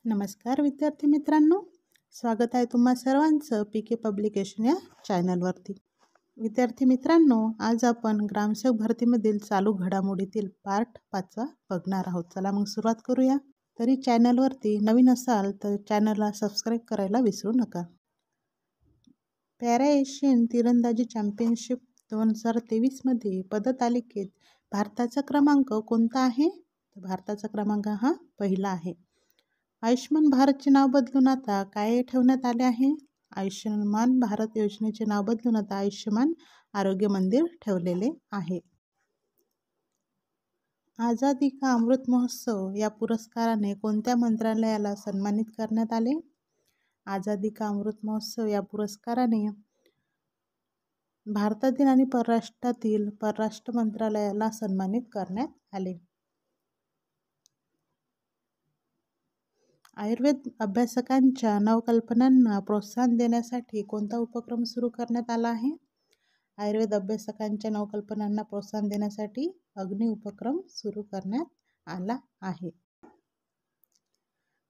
नमस्कार विद्यार्थी मित्रांनो, स्वागत आहे तुम्हा सर्वांचं पीके पब्लिकेशन या चॅनलवरती. विद्यार्थी मित्रांनो, आज आपण ग्रामसेवक भरतीमधील चालू घडामोडीतील पार्ट 5 बघणार आहोत. चला मग सुरुवात करूया. तरी चॅनलवरती नवीन असाल तर चॅनलला सबस्क्राईब करायला विसरू नका. पॅरा एशियन तिरंदाजी चॅम्पियनशिप 2023मध्ये पदतालिकेत भारताचा क्रमांक कोणता आहे? तर भारताचा क्रमांक हा पहिला आहे. आयुष्यमान भारतचे नाव बदलून आता काय ठेवण्यात आले आहे? आयुष्यमान भारत योजनेचे नाव बदलून आता आयुष्यमान आरोग्य मंदिर ठेवलेले आहे. आझादी का अमृत महोत्सव या पुरस्काराने कोणत्या मंत्रालयाला सन्मानित करण्यात आले? आझादी का अमृत महोत्सव या पुरस्काराने भारतातील आणि परराष्ट्रातील परराष्ट्र मंत्रालयाला सन्मानित करण्यात आले. आयुर्वेद अभ्यासकांच्या नवकल्पनांना प्रोत्साहन देण्यासाठी कोणता उपक्रम सुरू करण्यात आला आहे? आयुर्वेद अभ्यासकांच्या नवकल्पनांना प्रोत्साहन देण्यासाठी अग्नी उपक्रम सुरू करण्यात आला आहे.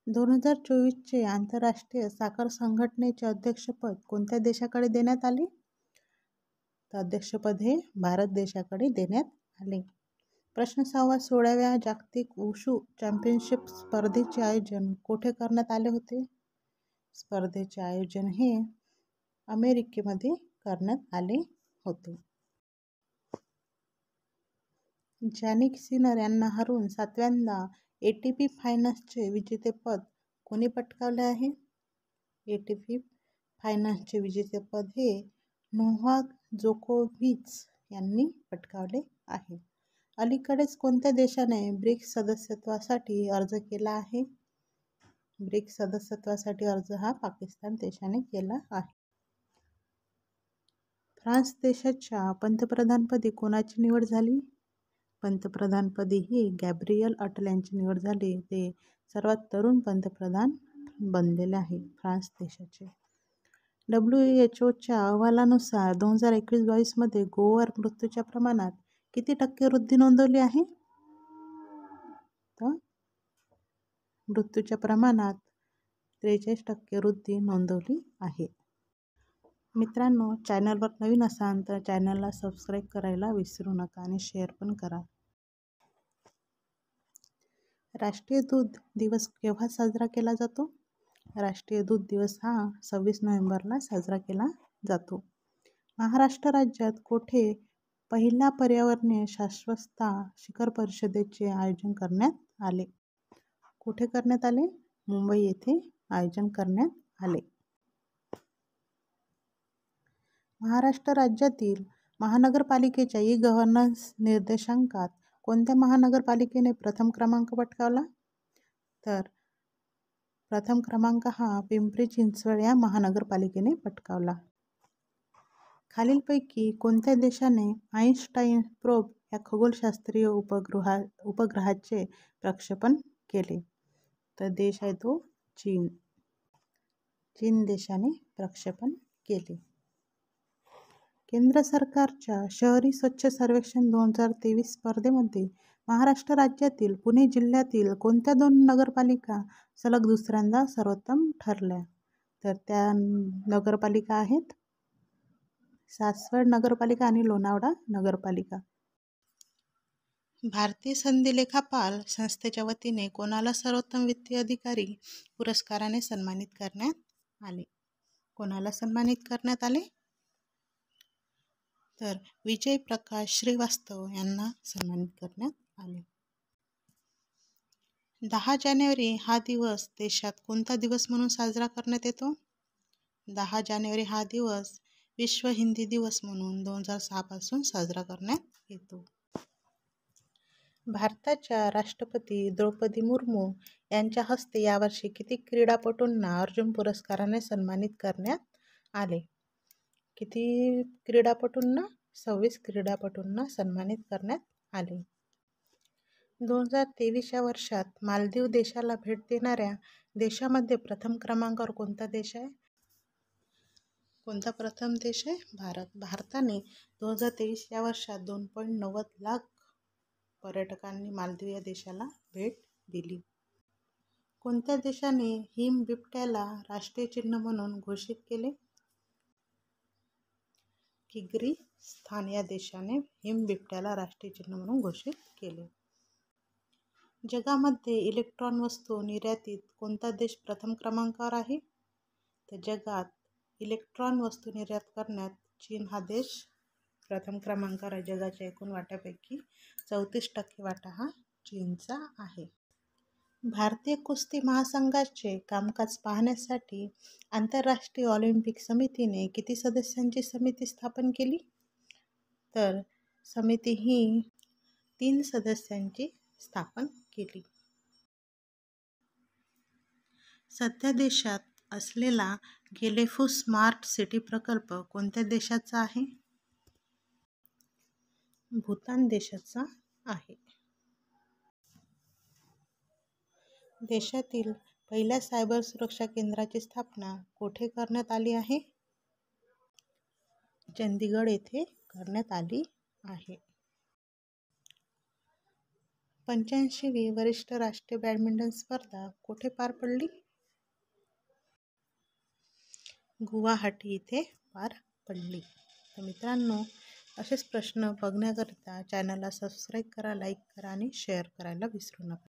2024चे आंतरराष्ट्रीय साखर संघटनेचे अध्यक्षपद कोणत्या देशाकडे देण्यात आले? तर अध्यक्षपद हे भारत देशाकडे देण्यात आले. प्रश्न 6 16व्या जागतिक वुशू चॅम्पियनशिप स्पर्धेचे आयोजन कोठे करण्यात आले होते? स्पर्धेचे आयोजन हे अमेरिकेमध्ये करण्यात आले होते. जॅनिक सिनर यांना हरवून 7व्यांदा ATP फायनल्सचे विजेतेपद कोणी पटकावले आहे? ATP फायनल्सचे विजेतेपद हे नोव्हाक जोकोविच यांनी पटकावले आहे. अलीकडेच कोणत्या देशाने ब्रिक्स सदस्यत्वासाठी अर्ज केला आहे? ब्रिक्स सदस्यत्वासाठी अर्ज हा पाकिस्तान देशाने केला आहे. फ्रान्स देशाच्या पंतप्रधानपदी कोणाची निवड झाली? पंतप्रधानपदी ही गॅब्रियल अटल यांची निवड झाली. ते सर्वात तरुण पंतप्रधान बनलेले आहे फ्रान्स देशाचे. WHOच्या अहवालानुसार 2021-22 मध्ये गोवर मृत्यूच्या प्रमाणात किती टक्के वृद्धी नोंदवली आहे? तर मृत्यूच्या प्रमाणात 43% वृद्धी नोंदवली आहे. मित्रांनो, चॅनलवर नवीन असाल तर चॅनलला सबस्क्राईब करायला विसरू नका आणि शेअर पण करा. राष्ट्रीय दूध दिवस केव्हा साजरा केला जातो? राष्ट्रीय दूध दिवस हा 26 नोव्हेंबरला साजरा केला जातो. महाराष्ट्र राज्यात कोठे पहिल्या पर्यावरणीय शाश्वतता शिखर परिषदेचे आयोजन करण्यात आले? कुठे करण्यात आले? मुंबई येथे आयोजन करण्यात आले. महाराष्ट्र राज्यातील महानगरपालिकेच्या ई-गव्हर्नन्स निर्देशांकात कोणत्या महानगरपालिकेने प्रथम क्रमांक पटकावला? तर प्रथम क्रमांक हा पिंपरी चिंचवड या महानगरपालिकेने पटकावला. खालीलपैकी कोणत्या देशाने आइन्स्टाईन प्रोब या खगोलशास्त्रीय उपग्रहाचे प्रक्षेपण केले? तर देश आहे तो चीन. चीन देशाने प्रक्षेपण केले. केंद्र सरकारच्या शहरी स्वच्छ सर्वेक्षण 2023 स्पर्धेमध्ये महाराष्ट्र राज्यातील पुणे जिल्ह्यातील कोणत्या 2 नगरपालिका सलग दुसऱ्यांदा सर्वोत्तम ठरल्या? तर त्या नगरपालिका आहेत सासवड नगरपालिका आणि लोणावळा नगरपालिका. भारतीय संधी लेखापाल संस्थेच्या वतीने कोणाला सर्वोत्तम वित्तीय अधिकारी पुरस्काराने सन्मानित करण्यात आले? कोणाला सन्मानित करण्यात आले? तर विजय प्रकाश श्रीवास्तव यांना सन्मानित करण्यात आले. 10 जानेवारी हा दिवस देशात कोणता दिवस म्हणून साजरा करण्यात येतो? 10 जानेवारी हा दिवस विश्व हिंदी दिवस म्हणून 2006 पासून साजरा करण्यात येतो. भारताच्या राष्ट्रपती द्रौपदी मुर्मू यांच्या हस्ते यावर्षी किती क्रीडापटूंना अर्जुन पुरस्काराने सन्मानित करण्यात आले? किती क्रीडापटूंना? 26 क्रीडापटूंना सन्मानित करण्यात आले. 2023 या वर्षात मालदीव देशाला भेट देणाऱ्या देशामध्ये प्रथम क्रमांकावर कोणता देश आहे? कोणता प्रथम देश आहे? भारत. भारताने 2023 या वर्षात 2.90 लाख पर्यटकांनी मालदीव या देशाला भेट दिली. कोणत्या देशाने हिमबिबट्याला राष्ट्रीय चिन्ह म्हणून घोषित केले? किर्गिझस्तान या देशाने हिमबिबट्याला राष्ट्रीय चिन्ह म्हणून घोषित केले. जगामध्ये इलेक्ट्रॉन वस्तू निर्यातीत कोणता देश प्रथम क्रमांकावर आहे? तर जगात इलेक्ट्रॉन वस्तू निर्यात करण्यात चीन हा देश प्रथम क्रमांकावर आहे. जगाच्या एकूण वाट्यापैकी 34% वाटा हा चीनचा आहे. भारतीय कुस्ती महासंघाचे कामकाज पाहण्यासाठी आंतरराष्ट्रीय ऑलिम्पिक समितीने किती सदस्यांची समिती स्थापन केली? तर समिती ही 3 सदस्यांची स्थापन केली. सध्या देशात असलेला गेलेफू स्मार्ट सिटी प्रकल्प कोणत्या देशाचा आहे? भूतान देशाचा आहे. देशातील पहिल्या सायबर सुरक्षा केंद्राची स्थापना कोठे करण्यात आली आहे? चंदीगड येथे करण्यात आली आहे. 85वी वरिष्ठ राष्ट्रीय बॅडमिंटन स्पर्धा कुठे पार पडली? गुवाहाटी येथे पार पडली. तर मित्रांनो, असेच प्रश्न बघण्याकरिता चॅनलला सबस्क्राईब करा, लाईक करा आणि शेअर करायला विसरू नका.